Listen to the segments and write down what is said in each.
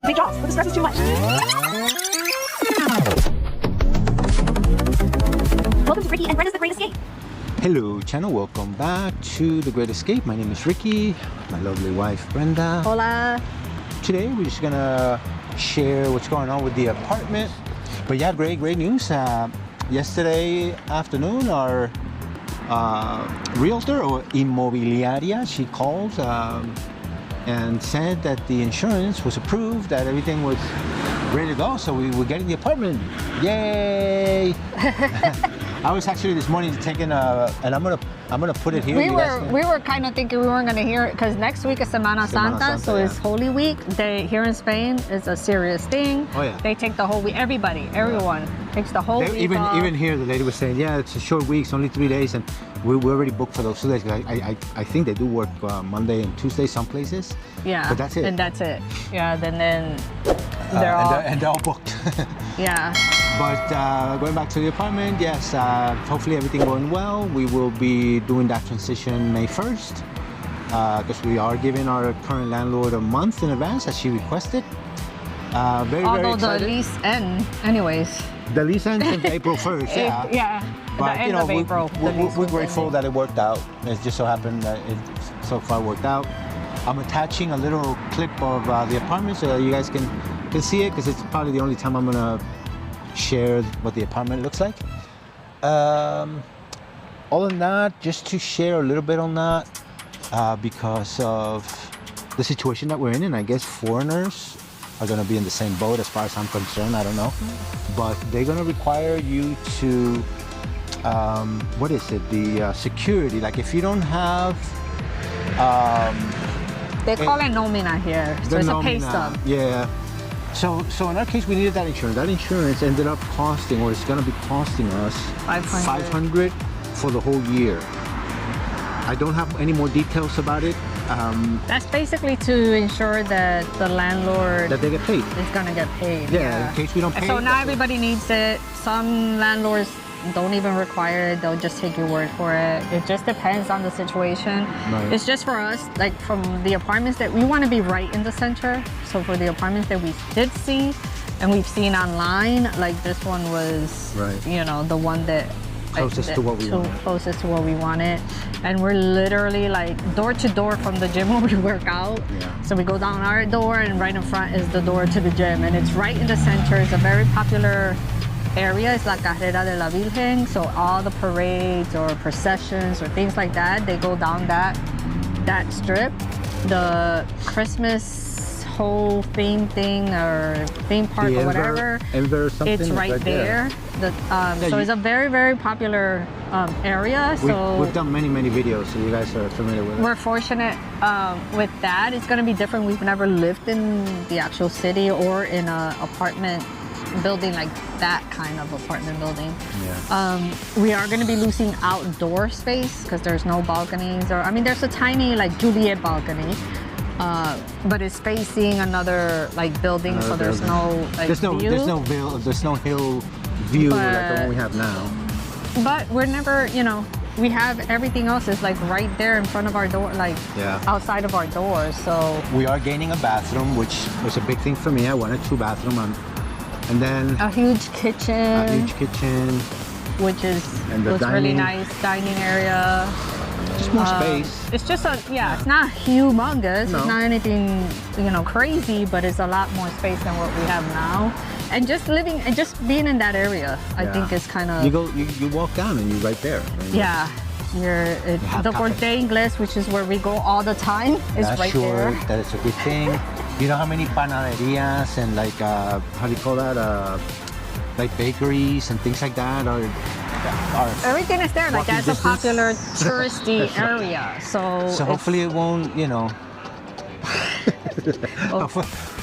Take jobs, but the stress is too much. Welcome to Ricky and Brenda's The Great Escape. Hello channel, welcome back to The Great Escape. My name is Ricky, my lovely wife Brenda. Hola. Today we're just gonna share what's going on with the apartment. But yeah, great news. Yesterday afternoon our realtor or inmobiliaria, she called and said that the insurance was approved, that everything was ready to go, so we were getting the apartment. Yay! I was actually this morning taking and I'm gonna put it here. We were kind of thinking we weren't gonna hear it because next week is Semana Santa, so it's Holy Week. Here in Spain is a serious thing. Oh yeah. They take the whole week. Everyone takes the whole week off. Even here, the lady was saying, yeah, it's a short week, it's only 3 days, and we're already booked for those 2 days. I think they do work Monday and Tuesday some places. Yeah. But that's it. And that's it. Yeah. Then they're all booked. Yeah. But going back to the apartment, yes, hopefully everything going well. We will be doing that transition May 1st because we are giving our current landlord a month in advance as she requested. Although the lease ends anyways. The lease ends on April 1st, yeah. Yeah. But the end of April. We're grateful that it worked out. It just so happened that it so far worked out. I'm attaching a little clip of the apartment so that you guys can see it, because it's probably the only time I'm gonna share what the apartment looks like. Other than that, just to share a little bit on that, because of the situation that we're in, and I guess foreigners are gonna be in the same boat as far as I'm concerned, I don't know. But they're gonna require you to, what is it, the security, like if you don't have, they call it nomina here, so it's a pay stub. Yeah. So in our case, we needed that insurance. That insurance ended up costing, or it's going to be costing us $500 for the whole year. I don't have any more details about it. That's basically to ensure that the landlord that they get paid. Is going to get paid. Yeah, in case we don't pay. So not everybody needs it. Some landlords don't even require it. They'll just take your word for it. It just depends on the situation. Right. It's just for us, like from the apartments that we want to be right in the center. So for the apartments that we did see and we've seen online, like this one was, right, you know, the one that closest to what we wanted. Closest to what we wanted. And we're literally like door to door from the gym where we work out. Yeah. So we go down our door and right in front is the door to the gym, and it's right in the center. It's a very popular area. It's La Carrera de la Virgen, so all the parades or processions or things like that, they go down that strip. The Christmas whole theme thing or theme park or whatever, it's right there. So it's a very popular area. We've done many videos, so you guys are familiar with it. We're fortunate with that. It's going to be different. We've never lived in the actual city or in an apartment building, like that kind of apartment building. Yeah. We are going to be losing outdoor space because there's no balconies, or I mean there's a tiny like Juliet balcony, but it's facing another like building, so there's no like there's no hill view like the one we have now. But we're never, you know, we have everything else is like right there in front of our door, like outside of our door. So we are gaining a bathroom, which was a big thing for me. I wanted 2 bathrooms. And then a huge kitchen. Which was really nice dining area. Just more space. It's just it's not humongous. No. It's not anything, you know, crazy, but it's a lot more space than what we have now. And just living and just being in that area, I think is kind of. You walk down and you're right there. Right? Yeah. The Corte Inglés, which is where we go all the time, is right there. That is a good thing. You know how many panaderias and like how do you call that? Like bakeries and things like that are everything is there. Like that's a popular touristy area. So hopefully it won't, you know.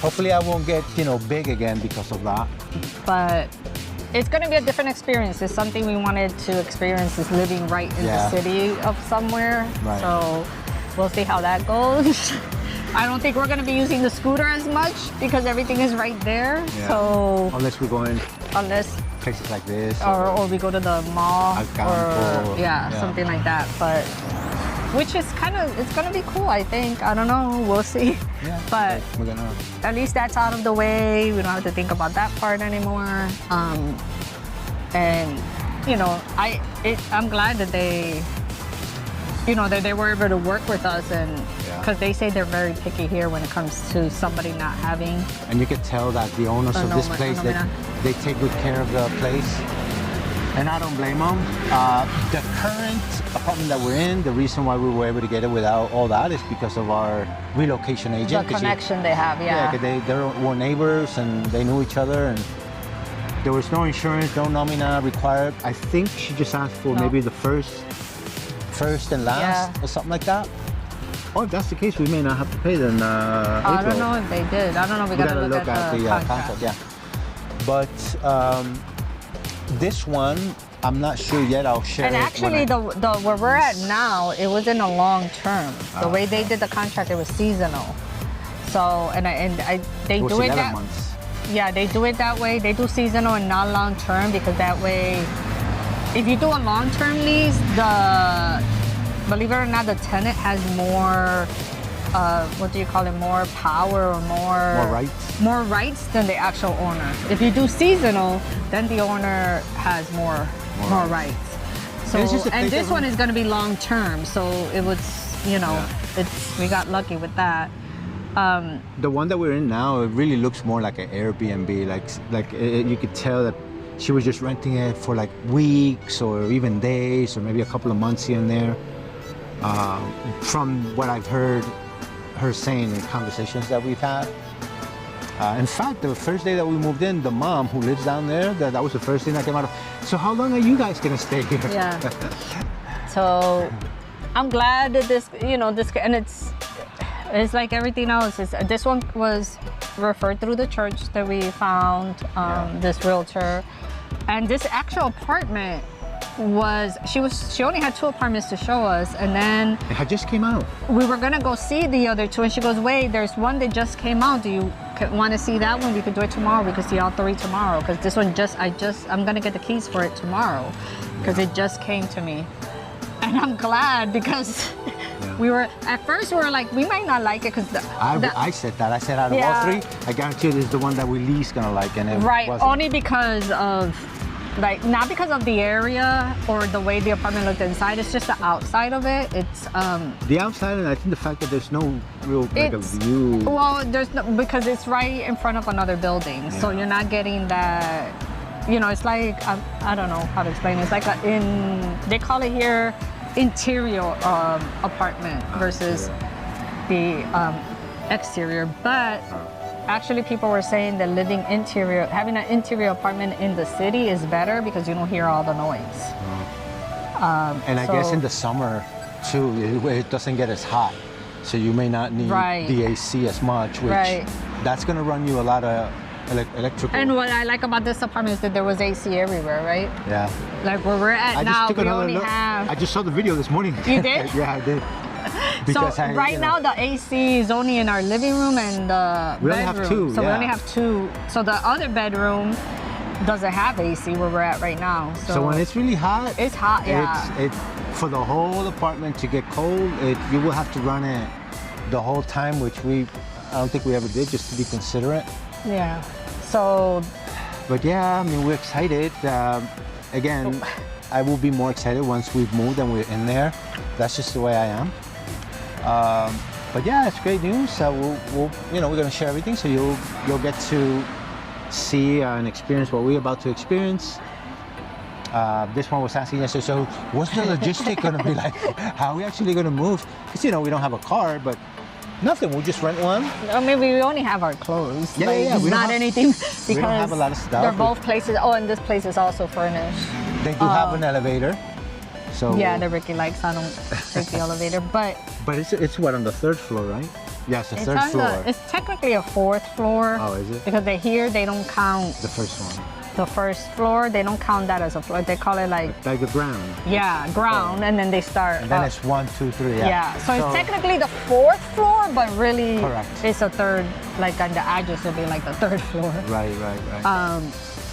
Hopefully I won't get, you know, big again because of that. But it's going to be a different experience. It's something we wanted to experience, is living right in the city of somewhere. Right. So we'll see how that goes. I don't think we're going to be using the scooter as much because everything is right there. Yeah. So unless we're going places like this, or we go to the mall, or something like that. But which is it's gonna be cool, I think. I don't know, we'll see. Yeah, But we're gonna. at least that's out of the way. We don't have to think about that part anymore. And you know, I'm glad that they, you know, that they were able to work with us, and because they say they're very picky here when it comes to somebody not having. And you could tell that the owners of this place, they take good care of the place. And I don't blame them. The current apartment that we're in, the reason why we were able to get it without all that is because of our relocation agent. The connection they have, Yeah, because they were neighbors and they knew each other, and there was no insurance, no nomina required. I think she just asked for maybe the first and last or something like that. Or if that's the case, we may not have to pay them. I don't know if they did. I don't know. We gotta look at the contract. Yeah. But this one, I'm not sure yet. I'll share. And actually, the where we're at now, it wasn't a long term. The way they did the contract, it was seasonal. So they do it 11 months. Yeah, they do it that way. They do seasonal and not long term, because that way, if you do a long term lease, believe it or not, the tenant has more. What do you call it? More power or more rights? More rights than the actual owner. If you do seasonal, then the owner has more rights. So, and this one is going to be long term. So it was, you know, we got lucky with that. The one that we're in now, it really looks more like an Airbnb. Like you could tell that she was just renting it for like weeks or even days or maybe a couple of months here and there. From what I've heard her saying in conversations that we've had. In fact, the first day that we moved in, the mom who lives down there, that was the first thing that came out of. So how long are you guys gonna stay here? Yeah. So I'm glad that this, you know, and it's like everything else. This one was referred through the church that we found, this realtor, and this actual apartment she only had 2 apartments to show us, and then it had just came out. We were gonna go see the other 2, and she goes, wait, there's one that just came out. Do you want to see that one? We could do it tomorrow. We could see all 3 tomorrow, because this one I'm gonna get the keys for it tomorrow, because it just came to me, and I'm glad, because we were at first we were like, we might not like it, because I said that. I said out of all 3, I guarantee you this is the one that we least gonna like, and it wasn't. Only because of. Like, not because of the area or the way the apartment looked inside, it's just the outside of it. It's the outside, and I think the fact that there's no real like a view. Well, there's no, because it's right in front of another building, so you're not getting that. You know, it's like I don't know how to explain it. It's like they call it here interior apartment versus the exterior, but. Actually, people were saying that having an interior apartment in the city is better because you don't hear all the noise. And I guess in the summer, too, it doesn't get as hot. So you may not need the AC as much, which that's going to run you a lot of electrical. And what I like about this apartment is that there was AC everywhere, right? Yeah. Like where we're at now, we only have... I just saw the video this morning. You did? Yeah, I did. Because right now the AC is only in our living room and the we bedroom. Only have 2. So we only have 2. So the other bedroom doesn't have AC where we're at right now. So when it's really hot, it's hot. Yeah. For the whole apartment to get cold, you will have to run it the whole time, which I don't think we ever did, just to be considerate. Yeah. So. But yeah, I mean, we're excited. Again, I will be more excited once we've moved and we're in there. That's just the way I am. But yeah, it's great news. We're going to share everything, so you'll get to see and experience what we're about to experience. This one was asking yesterday, so what's the logistic going to be like? How are we actually going to move? Because, we don't have a car, but nothing. We'll just rent one. I mean, we only have our clothes. Yeah, yeah. It's not anything, because we don't have a lot of stuff. They're both places. Oh, and this place is also furnished. They do have an elevator. So yeah, the Ricky likes. I don't take the elevator, but it's what, on the 3rd floor, right? Yeah, it's the 3rd floor. It's technically a 4th floor. Oh, is it? Because they don't count the first one. The first floor, they don't count that as a floor. They call it like the ground. Yeah, ground, and then they start. And then it's 1, 2, 3. Yeah. So it's technically the 4th floor, but really, it's a 3rd. Like, on the address, it'll be like the 3rd floor. Right.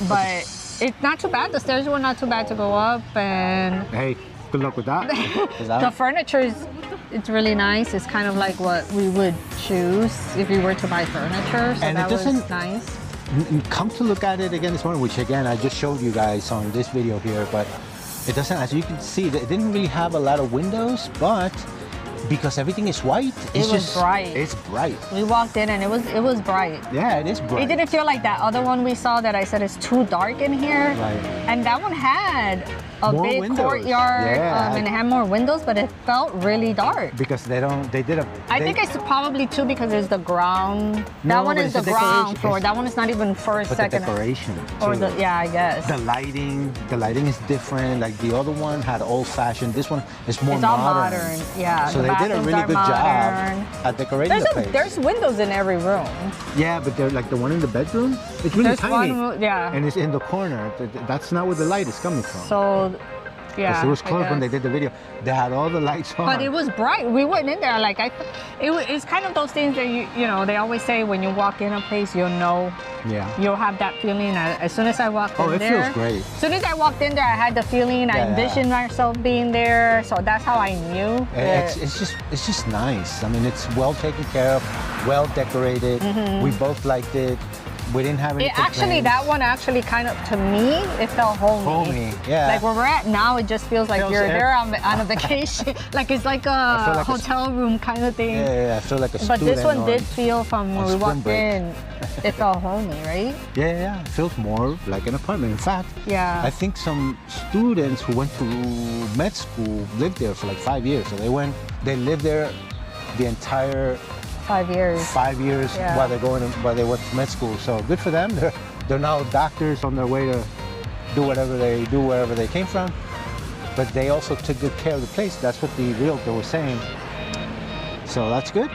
But it's not too bad. The stairs were not too bad to go up, and hey, good luck with that. The furniture is It's really nice. It's kind of like what we would choose if we were to buy furniture. So And that it doesn't- was nice. Come to look at it again this morning, which again I just showed you guys on this video here, but it doesn't, as you can see, it didn't really have a lot of windows, but because everything is white, it's was just bright. It's bright. We walked in and it was bright. Yeah, it is bright. It didn't feel like that other one we saw that I said is too dark in here. Right. And that one had a More big windows. courtyard, Yeah. and it had more windows, but it felt really dark. Because they did a. I think it's probably too because it's the ground. No, That one but is it's the the ground decoration. floor. It's- That one is not even first, But the second. decoration. Or too. the, yeah, I guess. The lighting is different. Like the other one had old-fashioned. This one is more It's all modern. modern, yeah. So The they did a bathrooms really are good modern. job at decorating the place. There's windows in every room. Yeah, but they're like the one in the bedroom. It's really There's tiny. yeah. And it's in the corner. That's not where the light is coming from. So, yeah. Because it was I closed when they guess. did the video. They had all the lights on. But it was bright. We went in there like it's kind of those things that you know they always say when you walk in a place you'll know, Yeah. you'll have that feeling. As soon as I walked in Oh, it there, feels great. As soon as I walked in there, I had the feeling. I Yeah. envisioned myself being there, so that's how I knew. that- It's just nice. I mean, it's well taken care of, well decorated. We both liked it. We didn't have any It actually, complaints. that one actually kind of, to me, it felt homey. Homey, yeah. Like where we're at now, it just feels like Feels you're air- there on a vacation. Like it's like feel a like a hotel room kind of thing. Yeah, I feel like a But student. this one on- did feel from when on we spring walked break. in, it felt homey, right? Yeah, it feels more like an apartment. In fact, Yeah. I think some students who went to med school lived there for like 5 years. So they lived there the entire 5 years. 5 years Yeah. while they went to med school. So good for them. They're now doctors on their way to do whatever they do wherever they came from. But they also took good care of the place. That's what the realtor was saying. So that's good.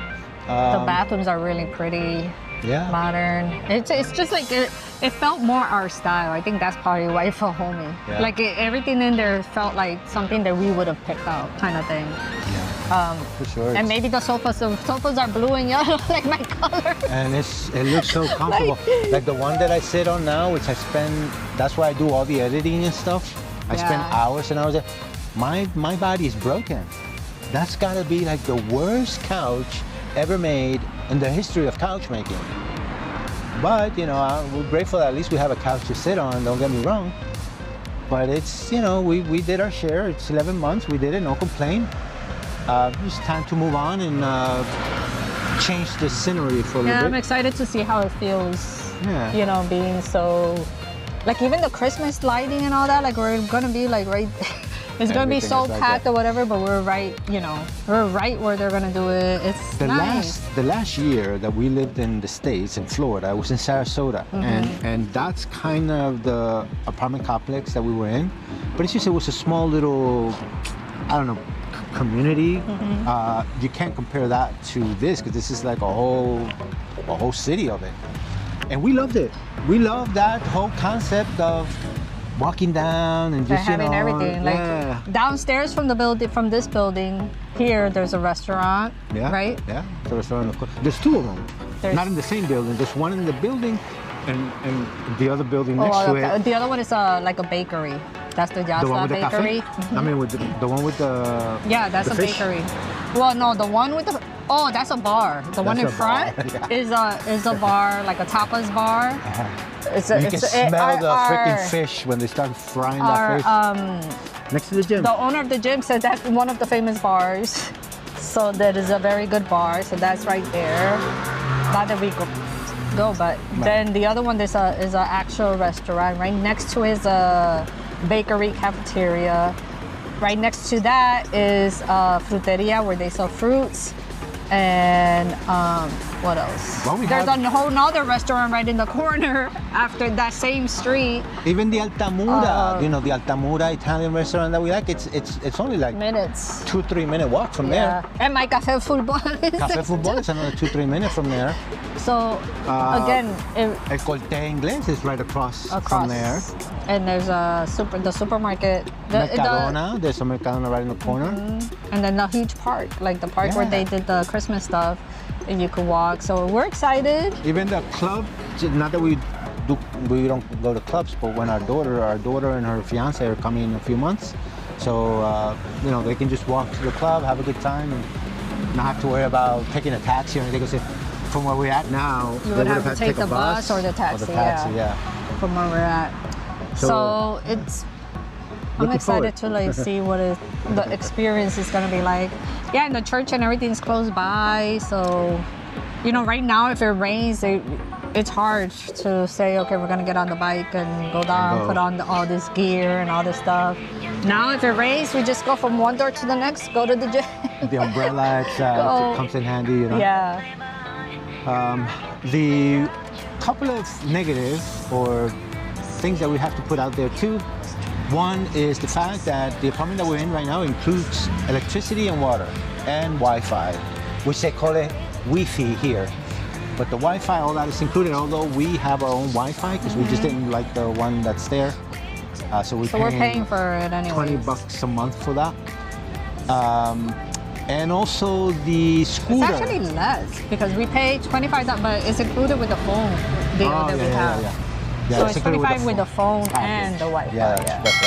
The bathrooms are really pretty, Yeah. modern. It's just like it felt more our style. I think that's probably why it felt homey. Yeah. Like everything in there felt like something that we would have picked out, kind of thing. Yeah. For sure. And maybe the sofas are blue and yellow, like my color. And it looks so comfortable. Like the one that I sit on now, which I spend, that's why I do all the editing and stuff. I spend Yeah. hours and hours there. My body is broken. That's gotta be like the worst couch ever made in the history of couch making. But, you know, we're grateful that at least we have a couch to sit on, don't get me wrong. But it's, you know, we did our share. It's 11 months, we did it, no complaint. It's time to move on and change the scenery for a Yeah, little I'm bit. excited to see how it feels. Yeah. You know, being so, like even the Christmas lighting and all that. Like we're gonna be like right. It's gonna be Everything so is like packed that. or whatever, but we're right. You know, we're right where they're gonna do it. It's The nice. last year that we lived in the States, in Florida, I was in Sarasota, and that's kind of the apartment complex that we were in. But it's just, it was a small little, I don't know, community. You can't compare that to this, because this is like a whole city of it. And we loved it. We loved that whole concept of walking down and They're just, you having know, everything. Like yeah. downstairs from the building, from this building, here there's a restaurant. Yeah. Right. Yeah. The restaurant. There's two of them. There's- Not in the same building. There's one in the building, and the other building next to it. The other one is like a bakery. That's the The one Yasla with the Bakery. cafe. I mean, with the one with the. Yeah, that's the a fish? bakery. Well, no, the one with the that's a bar. The one in That's a bar, front yeah. is a bar, like a tapas bar. It's a, You it's can smell the our- freaking fish when they start frying Our, that fish. Next to the gym. the owner of the gym said that's one of the famous bars. So that is a very good bar. So that's right there. Not that we go, but then the other one is a actual restaurant. Right next to it is a bakery cafeteria. Right next to that is a fruteria where they sell fruits. And what else? Well, we There's have- a whole nother restaurant right in the corner after that same street. Even the Altamura, you know, the Altamura Italian restaurant that we like, it's only like Minutes. 2-3 minute walk from Yeah. there. And my Café Football. Café Football is another 2-3 minutes from there. So again, El Corte Inglés is right across across. from there. And there's the supermarket. Mercadona, there's a Mercadona right in the corner. And then the huge park, like the park where Yeah. they did the Christmas stuff, and you could walk. So we're excited. Even the club, not that we don't go to clubs, but when our daughter and her fiance are coming in a few months, so you know, they can just walk to the club, have a good time, and not have to worry about taking a taxi or anything. Because from where we're at now, You they would would have to take the bus or the taxi, yeah. from where we're at. So it's, I'm Looking excited forward. to like see what the experience is gonna be like. Yeah, and the church and everything's close by. So, you know, right now if it rains, it's hard to say, okay, we're gonna get on the bike and go down, put on all this gear and all this stuff. Now if it rains, we just go from one door to the next, go to the gym. The umbrella, it comes in handy, you know. Yeah. The couple of negative or things that we have to put out there too. One is the fact that the apartment that we're in right now includes electricity and water and Wi-Fi, which they call it Wi-Fi here. But the Wi-Fi, all that is included, although we have our own Wi-Fi because we just didn't like the one that's there. So we're paying for it anyway. $20 a month for that. And also the scooter. It's actually less because we pay $25, but it's included with the phone deal that we have. Yeah, so it's $25 with the phone and the Wi-Fi. Yeah, that's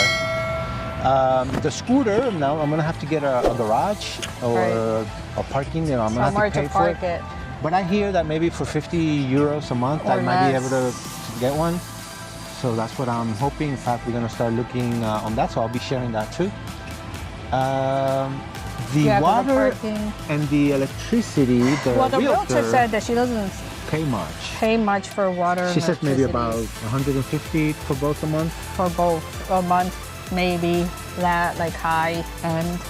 right. The scooter, now I'm gonna have to get a garage or a parking. You know, I'm gonna have to pay for it. But I hear that maybe for 50 euros a month, I might be able to get one. So that's what I'm hoping. In fact, we're gonna start looking on that. So I'll be sharing that too. The water and the electricity. The realtor said that she doesn't pay much for water. She says maybe about 150 for both a month. For both a month, maybe that like high end.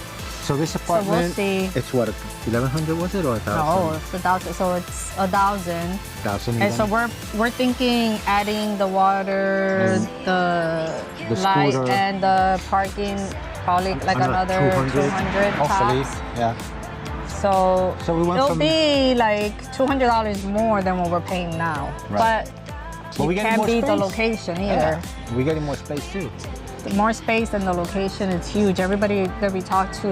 So this apartment, so we'll see. It's what, 1,100 was it or 1,000? No, it's 1,000. So it's 1,000. 1,000. And so we're thinking adding the water, the light, scooter, and the parking. Probably like another 200 hopefully, tops. yeah. So we went it'll be like $200 more than what we're paying now. Right. But you can't beat the location either. Yeah. We're getting more space too. More space and the location is huge. Everybody that we talk to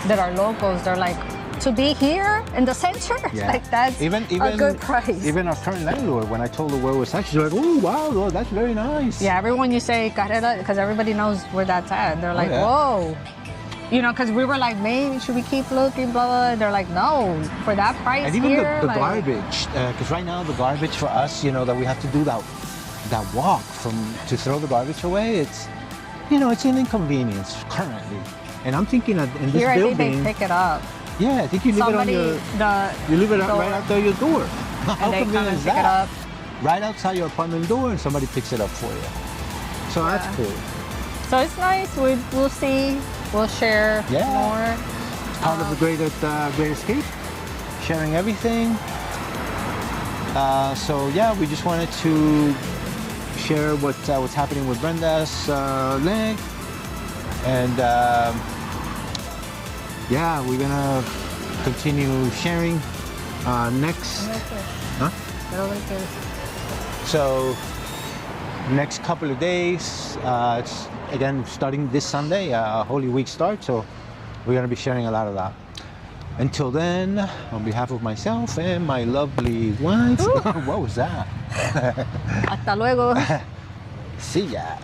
that are locals, they're like, to be here in the center, like that's even a good price. Even our current landlord, when I told her where we're at, she's like, oh wow, that's very nice. Yeah, everyone you say Carrera, because everybody knows where that's at. They're like, whoa. You know, because we were like, maybe should we keep looking, blah, blah, blah. They're like, no, for that price and even here. the garbage, because right now the garbage for us, you know, that we have to do that walk to throw the garbage away, it's, you know, it's an inconvenience currently. And I'm thinking that in this building, I think they pick it up. Yeah, I think you leave it on your, you leave it right out there your door. How convenient is that? Right outside your apartment door and somebody picks it up for you. So that's cool. So it's nice, we'll see, we'll share more. It's part of the Great Escape, sharing everything. So yeah, we just wanted to share what's happening with Brenda's leg. And yeah, we're gonna continue sharing next. So next couple of days, it's again starting this Sunday, Holy Week starts. So we're gonna be sharing a lot of that. Until then, on behalf of myself and my lovely wife, what was that? Hasta luego. See ya.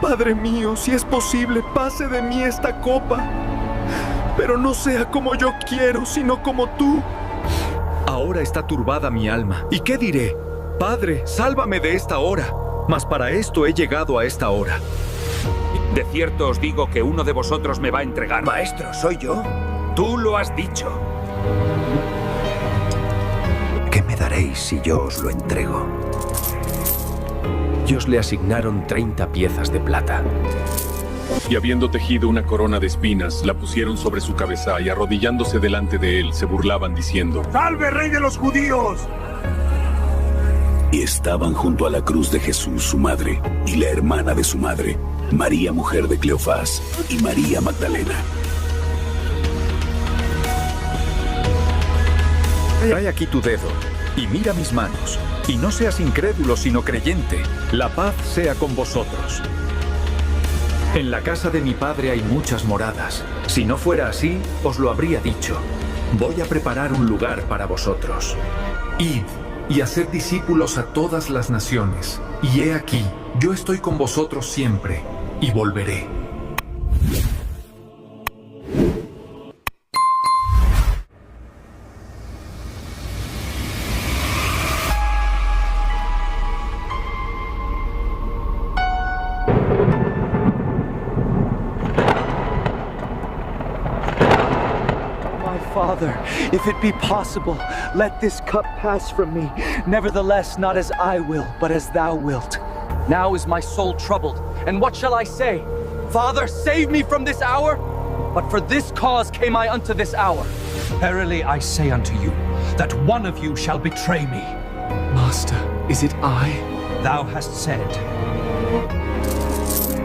Padre mío, si es posible, pase de mí esta copa, pero no sea como yo quiero, sino como tú. Ahora está turbada mi alma. ¿Y qué diré? Padre, sálvame de esta hora. Mas para esto he llegado a esta hora. De cierto os digo que uno de vosotros me va a entregar. Maestro, ¿soy yo? Tú lo has dicho. ¿Qué me daréis si yo os lo entrego? Ellos le asignaron 30 piezas de plata. Y habiendo tejido una corona de espinas, la pusieron sobre su cabeza y arrodillándose delante de él, se burlaban diciendo: ¡Salve, Rey de los Judíos! Y estaban junto a la cruz de Jesús su madre y la hermana de su madre, María mujer de Cleofás y María Magdalena. Trae aquí tu dedo y mira mis manos, y no seas incrédulo sino creyente. La paz sea con vosotros. En la casa de mi padre hay muchas moradas. Si no fuera así, os lo habría dicho. Voy a preparar un lugar para vosotros. Id y haced discípulos a todas las naciones. Y he aquí, yo estoy con vosotros siempre, y volveré. Father, if it be possible, let this cup pass from me. Nevertheless, not as I will, but as thou wilt. Now is my soul troubled, and what shall I say? Father, save me from this hour? But for this cause came I unto this hour. Verily I say unto you, that one of you shall betray me. Master, is it I? Thou hast said.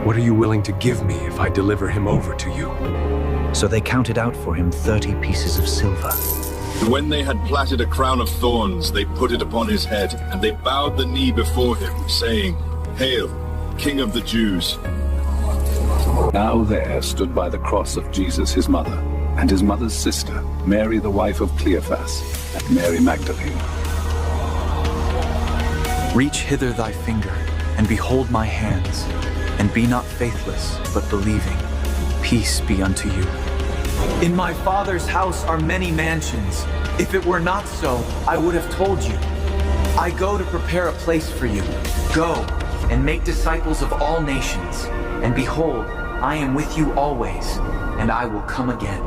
What are you willing to give me if I deliver him over to you? So they counted out for him 30 pieces of silver. When they had plaited a crown of thorns, they put it upon his head, and they bowed the knee before him, saying, Hail, King of the Jews. Now there stood by the cross of Jesus his mother, and his mother's sister, Mary the wife of Cleophas, and Mary Magdalene. Reach hither thy finger, and behold my hands, and be not faithless, but believing. Peace be unto you. In my Father's house are many mansions. If it were not so, I would have told you. I go to prepare a place for you. Go and make disciples of all nations. And behold, I am with you always, and I will come again.